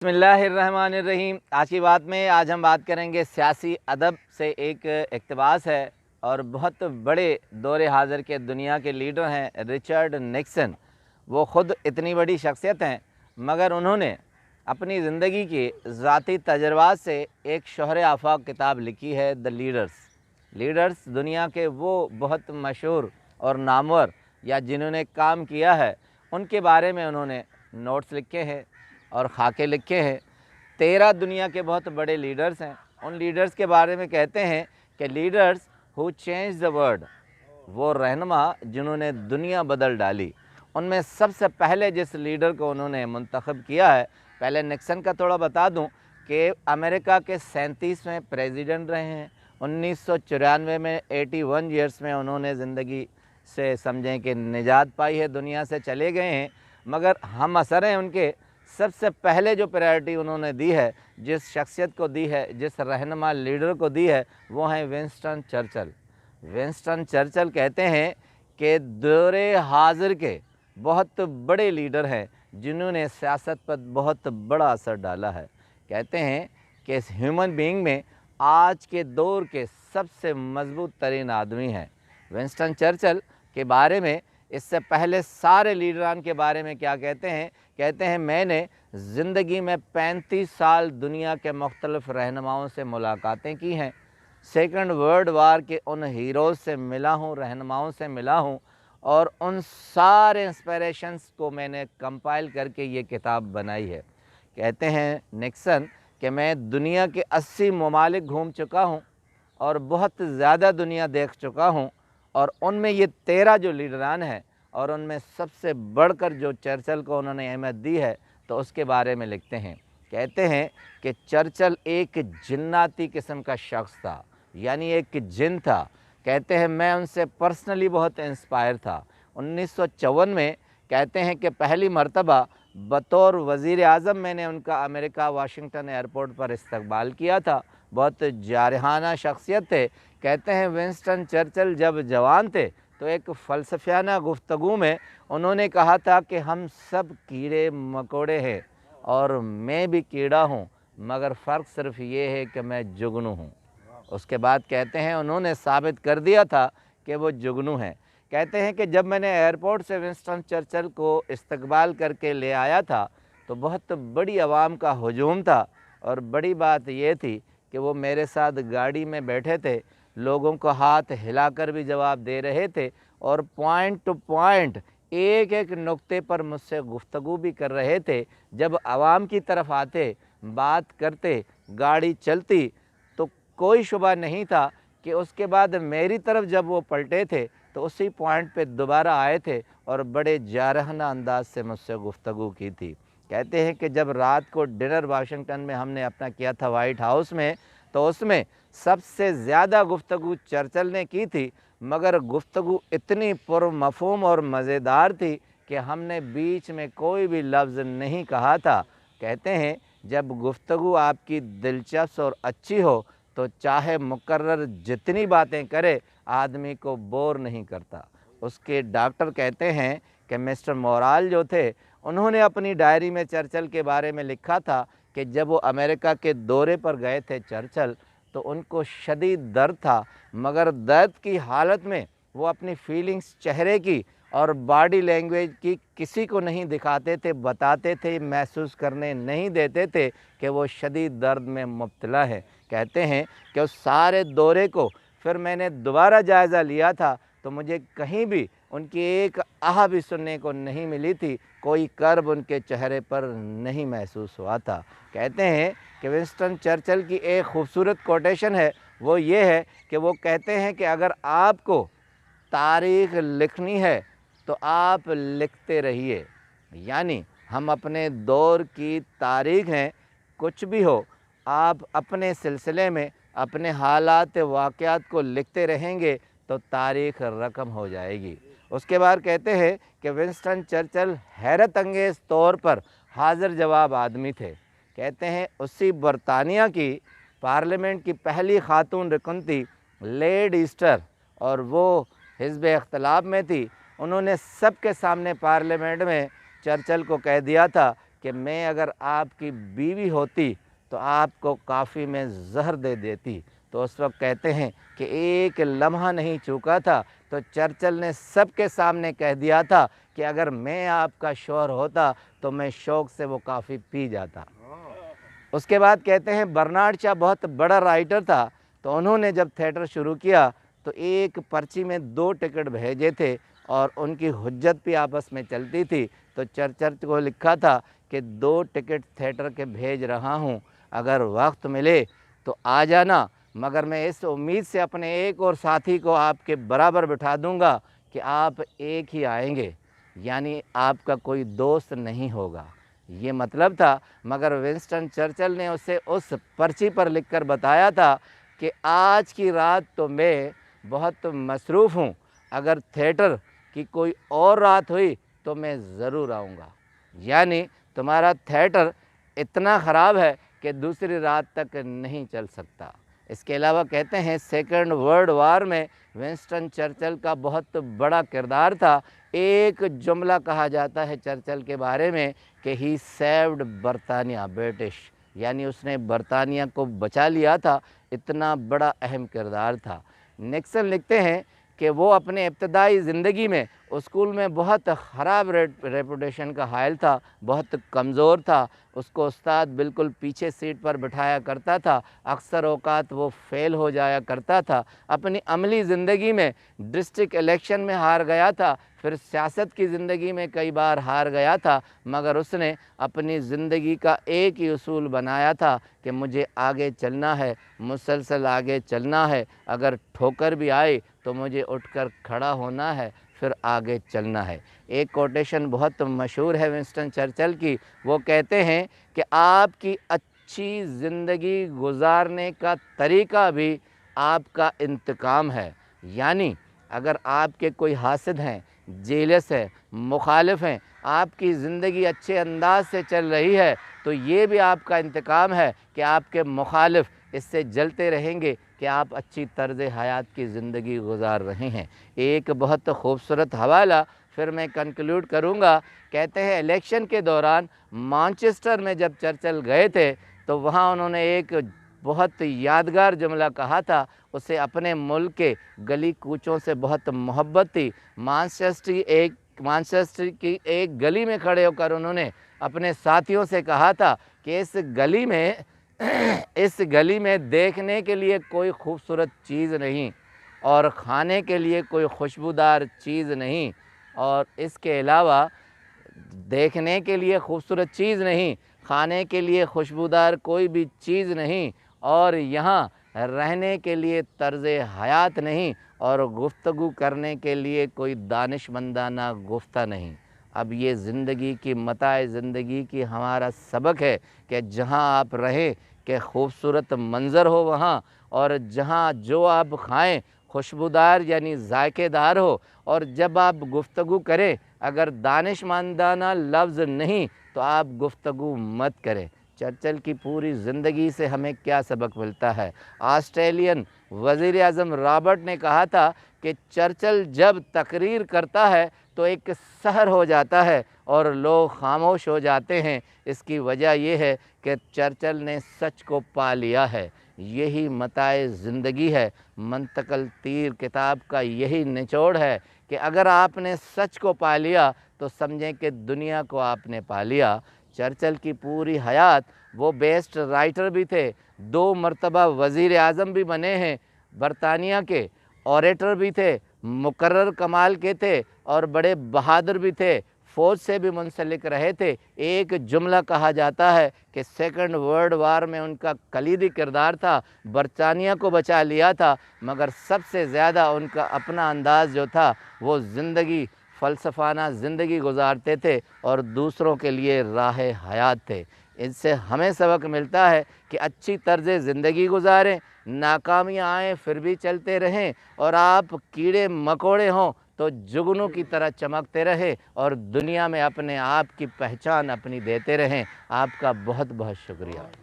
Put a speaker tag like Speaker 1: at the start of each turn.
Speaker 1: बिस्मिल्लाहिर्रहमानिर्रहीम। आज की बात में हम बात करेंगे सियासी अदब से एक इक़्तिबास है और बहुत बड़े दौर हाज़िर के दुनिया के लीडर हैं रिचर्ड निक्सन। वो ख़ुद इतनी बड़ी शख्सियत हैं मगर उन्होंने अपनी ज़िंदगी के ज़ाती तजर्बात से एक शोहर आफाक किताब लिखी है द लीडर्स। दुनिया के वो बहुत मशहूर और नामवर या जिन्होंने काम किया है उनके बारे में उन्होंने नोट्स लिखे हैं और खाके लिखे हैं। 13 दुनिया के बहुत बड़े लीडर्स हैं। उन लीडर्स के बारे में कहते हैं कि leaders who change the world, वो रहनुमा जिन्होंने दुनिया बदल डाली। उनमें सबसे पहले जिस लीडर को उन्होंने मुंतखब किया है, पहले निक्सन का थोड़ा बता दूं कि अमेरिका के 37वें प्रेसिडेंट रहे हैं। 1994 में 81 ईयर्स में उन्होंने ज़िंदगी से समझें कि निजात पाई है, दुनिया से चले गए हैं। मगर हम असर हैं उनके। सबसे पहले जो प्रायोरिटी उन्होंने दी है, जिस शख्सियत को दी है, जिस रहनुमा लीडर को दी है, वो हैं विंस्टन चर्चिल। कहते हैं कि दौरे हाज़िर के बहुत बड़े लीडर हैं जिन्होंने सियासत पर बहुत बड़ा असर डाला है। कहते हैं कि इस ह्यूमन बीइंग में आज के दौर के सबसे मजबूत तरीन आदमी हैं विंस्टन चर्चिल। के बारे में इससे पहले सारे लीडरान के बारे में क्या कहते हैं मैंने ज़िंदगी में 35 साल दुनिया के मुख्तलिफ़ रहनुमाओं से मुलाकातें की हैं। सेकंड वर्ल्ड वार के उन हीरोज़ से मिला हूँ, रहनुमाओं से मिला हूँ और उन सारे इंस्पिरेशंस को मैंने कंपाइल करके ये किताब बनाई है। कहते हैं निक्सन कि मैं दुनिया के 80 ममालिक घूम चुका हूँ और बहुत ज़्यादा दुनिया देख चुका हूँ और उनमें ये 13 जो लीडरान हैं और उनमें सबसे बढ़कर जो चर्चिल को उन्होंने अहमियत दी है तो उसके बारे में लिखते हैं। कहते हैं कि चर्चिल एक जिन्नाती किस्म का शख्स था, यानी एक जिन था। कहते हैं मैं उनसे पर्सनली बहुत इंस्पायर था। 1954 में कहते हैं कि पहली मर्तबा बतौर वज़ीर आज़म मैंने उनका अमेरिका वाशिंगटन एयरपोर्ट पर इस्तकबाल किया था। बहुत जारहाना शख्सियत थे। कहते हैं विंस्टन चर्चिल जब जवान थे तो एक फ़लसफ़ियाना गुफ्तगू में उन्होंने कहा था कि हम सब कीड़े मकोड़े हैं और मैं भी कीड़ा हूँ, मगर फ़र्क सिर्फ ये है कि मैं जुगनू हूँ। उसके बाद कहते हैं उन्होंने साबित कर दिया था कि वो जुगनू हैं। कहते हैं कि जब मैंने एयरपोर्ट से विंस्टन चर्चिल को इस्तकबाल करके ले आया था तो बहुत बड़ी आवाम का हुजूम था और बड़ी बात ये थी कि वो मेरे साथ गाड़ी में बैठे थे, लोगों को हाथ हिलाकर भी जवाब दे रहे थे और पॉइंट टू पॉइंट एक एक नुक्ते पर मुझसे गुफ्तगू भी कर रहे थे। जब आवाम की तरफ आते, बात करते, गाड़ी चलती तो कोई शुबा नहीं था कि उसके बाद मेरी तरफ जब वो पलटे थे तो उसी पॉइंट पे दोबारा आए थे और बड़े जारहाना अंदाज से मुझसे गुफ्तगू की थी। कहते हैं कि जब रात को डिनर वाशिंगटन में हमने अपना किया था वाइट हाउस में, तो उसमें सबसे ज़्यादा गुफ्तगू चर्चिल ने की थी, मगर गुफ्तगू इतनी पुरमफ़हूम और मज़ेदार थी कि हमने बीच में कोई भी लफ्ज़ नहीं कहा था। कहते हैं जब गुफ्तगू आपकी दिलचस्प और अच्छी हो तो चाहे मुकर्रर जितनी बातें करे आदमी को बोर नहीं करता। उसके डॉक्टर कहते हैं कि मिस्टर मोराल जो थे उन्होंने अपनी डायरी में चर्चिल के बारे में लिखा था कि जब वो अमेरिका के दौरे पर गए थे चर्चिल तो उनको शदीद दर्द था, मगर दर्द की हालत में वो अपनी फीलिंग्स चेहरे की और बॉडी लैंग्वेज की किसी को नहीं दिखाते थे, बताते थे, महसूस करने नहीं देते थे कि वो शदीद दर्द में मुब्तला है। कहते हैं कि उस सारे दौरे को फिर मैंने दोबारा जायज़ा लिया था तो मुझे कहीं भी उनकी एक आह भी सुनने को नहीं मिली थी, कोई कर्ब उनके चेहरे पर नहीं महसूस हुआ था। कहते हैं कि विंस्टन चर्चिल की एक खूबसूरत कोटेशन है, वो ये है कि वो कहते हैं कि अगर आपको तारीख़ लिखनी है तो आप लिखते रहिए। यानी हम अपने दौर की तारीख़ हैं, कुछ भी हो आप अपने सिलसिले में अपने हालात वाक़यात को लिखते रहेंगे तो तारीख़ रकम हो जाएगी। उसके बाद कहते हैं कि विंस्टन चर्चिल हैरत अंगेज़ तौर पर हाज़िर जवाब आदमी थे। कहते हैं उसी बरतानिया की पार्लियामेंट की पहली खातून रुकन थी लेडी ईस्टर और वो हिज़्ब इख्तिलाफ में थी। उन्होंने सबके सामने पार्लियामेंट में चर्चिल को कह दिया था کہ میں اگر آپ کی بیوی ہوتی تو آپ کو کافی میں زہر دے دیتی۔ تو اس وقت کہتے ہیں کہ ایک لمحہ نہیں چوکا تھا تو چرچل نے سب کے سامنے کہہ دیا تھا کہ اگر میں آپ کا شوہر ہوتا تو میں شوق سے وہ کافی پی جاتا۔ اس کے بعد کہتے ہیں برنارڈ شاہ بہت بڑا رائٹر تھا، تو انہوں نے جب تھیٹر شروع کیا تو ایک پرچی میں 2 ٹکٹ بھیجے تھے اور ان کی حجت بھی آپس میں چلتی تھی۔ تو چرچل کو لکھا تھا کہ 2 ٹکٹ تھیٹر کے بھیج رہا ہوں، اگر وقت ملے تو آ جانا، مگر میں اس امید سے اپنے ایک اور ساتھی کو آپ کے برابر بٹھا دوں گا کہ آپ ایک ہی آئیں گے، یعنی آپ کا کوئی دوست نہیں ہوگا۔ یہ مطلب تھا، مگر ونسٹن چرچل نے اسے اس پرچی پر لکھ کر بتایا تھا کہ آج کی رات تو میں بہت مصروف ہوں، اگر تھیٹر کی کوئی اور رات ہوئی تو میں ضرور آؤں گا، یعنی تمہارا تھیٹر اتنا خراب ہے کہ دوسری رات تک نہیں چل سکتا۔ اس کے علاوہ کہتے ہیں سیکنڈ ورلڈ وار میں ونسٹن چرچل کا بہت بڑا کردار تھا۔ ایک جملہ کہا جاتا ہے چرچل کے بارے میں کہ ہی سیوڈ برطانیہ برٹش، یعنی اس نے برطانیہ کو بچا لیا تھا، اتنا بڑا اہم کردار تھا۔ نکسن لکھتے ہیں کہ وہ اپنے ابتدائی زندگی میں اسکول میں بہت خراب ریپوٹیشن کا حائل تھا، بہت کمزور تھا، اس کو استاد بالکل پیچھے سیٹ پر بٹھایا کرتا تھا، اکثر اوقات وہ فیل ہو جایا کرتا تھا۔ اپنی عملی زندگی میں ڈسٹرکٹ الیکشن میں ہار گیا تھا، پھر سیاست کی زندگی میں کئی بار ہار گیا تھا، مگر اس نے اپنی زندگی کا ایک ہی اصول بنایا تھا کہ مجھے آگے چلنا ہے، مسلسل آگے چلنا ہے، اگر ٹھوکر بھی آئے تو مجھے اٹھ کر کھڑا ہونا ہے، پھر آگے چلنا ہے۔ ایک کوٹیشن بہت مشہور ہے ونسٹن چرچل کی، وہ کہتے ہیں کہ آپ کی اچھی زندگی گزارنے کا طریقہ بھی آپ کا انتقام ہے، یعنی اگر آپ کے کوئی حاسد ہیں، جیلس ہے، مخالف ہیں، آپ کی زندگی اچھے انداز سے چل رہی ہے تو یہ بھی آپ کا انتقام ہے کہ آپ کے مخالف اس سے جلتے رہیں گے کہ آپ اچھی طرز حیات کی زندگی گزار رہے ہیں۔ ایک بہت خوبصورت حوالہ پھر میں کنکلوڈ کروں گا۔ کہتے ہیں الیکشن کے دوران مانچسٹر میں جب چرچل گئے تھے تو وہاں انہوں نے ایک بہت یادگار جملہ کہا تھا، اسے اپنے ملک کے گلی کوچوں سے بہت محبت تھی۔ مانچسٹر کی ایک گلی میں کھڑے ہو کر انہوں نے اپنے ساتھیوں سے کہا تھا کہ اس گلی میں دیکھنے کے لیے کوئی خوبصورت چیز نہیں اور کھانے کے لیے کوئی خوشبودار چیز نہیں، اور اس کے علاوہ دیکھنے کے لیے خوبصورت چیز نہیں، کھانے کے لیے خوشبودار کوئی بھی چیز نہیں، اور یہاں رہنے کے لیے طرز حیات نہیں، اور گفتگو کرنے کے لیے کوئی دانش مندانہ گفتہ نہیں۔ اب یہ زندگی کی متاع زندگی کی ہمارا سبق ہے کہ جہاں آپ رہیں کہ خوبصورت منظر ہو وہاں، اور جہاں جو آپ کھائیں خوشبودار یعنی ذائقے دار ہو، اور جب آپ گفتگو کریں اگر دانش مندانہ لفظ نہیں تو آپ گفتگو مت کریں۔ چرچل کی پوری زندگی سے ہمیں کیا سبق ملتا ہے؟ آسٹریلین وزیر اعظم رابرٹ نے کہا تھا کہ چرچل جب تقریر کرتا ہے تو ایک سحر ہو جاتا ہے اور لوگ خاموش ہو جاتے ہیں، اس کی وجہ یہ ہے کہ چرچل نے سچ کو پا لیا ہے۔ یہی متاع زندگی ہے۔ منطق الطیر کتاب کا یہی نچوڑ ہے کہ اگر آپ نے سچ کو پا لیا تو سمجھیں کہ دنیا کو آپ نے پا لیا۔ چرچل کی پوری حیات وہ بیسٹ رائٹر بھی تھے، 2 مرتبہ وزیر اعظم بھی بنے ہیں برطانیہ کے، اوریٹر بھی تھے، مقرر کمال کے تھے، اور بڑے بہادر بھی تھے، فوج سے بھی منسلک رہے تھے۔ ایک جملہ کہا جاتا ہے کہ سیکنڈ ورلڈ وار میں ان کا کلیدی کردار تھا، برطانیہ کو بچا لیا تھا، مگر سب سے زیادہ ان کا اپنا انداز جو تھا وہ فلسفانہ زندگی گزارتے تھے اور دوسروں کے لیے راہ حیات تھے۔ اس سے ہمیں سبق ملتا ہے کہ اچھی طرز زندگی گزاریں، ناکامیاں آئیں پھر بھی چلتے رہیں، اور آپ کیڑے مکوڑے ہوں تو جگنوں کی طرح چمکتے رہیں اور دنیا میں اپنے آپ کی پہچان اپنی دیتے رہیں۔ آپ کا بہت بہت شکریہ۔